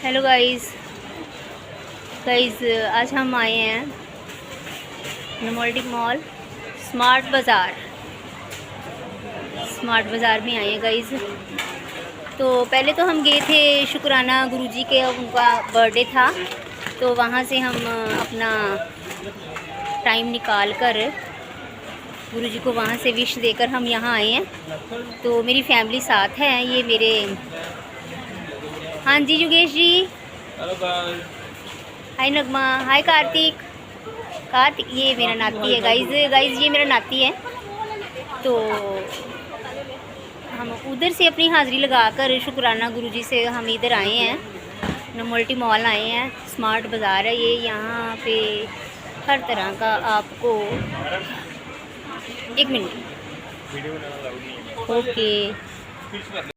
Hello guys आज हम आए हैं नमोल्डिक मॉल स्मार्ट बाज़ार में आए हैं गाइस। तो पहले तो हम गए थे शुक्राना गुरुजी के, उनका बर्थडे था, तो वहाँ से हम अपना टाइम निकाल कर गुरुजी को वहाँ से विश देकर हम यहाँ आए हैं। तो मेरी फैमिली साथ है, ये मेरे हाँ जी योगेश जी, हेलो गाइस, हाय नगमा, हाय कार्तिक, ये मेरा नाती है गाइस, ये मेरा नाती है। तो हम उधर से अपनी हाज़िरी लगाकर शुक्राना गुरुजी से हम इधर आए हैं, नमोल्टी मॉल आए हैं। स्मार्ट बाज़ार है ये, यहाँ पे हर तरह का आपको एक मिनट ओके।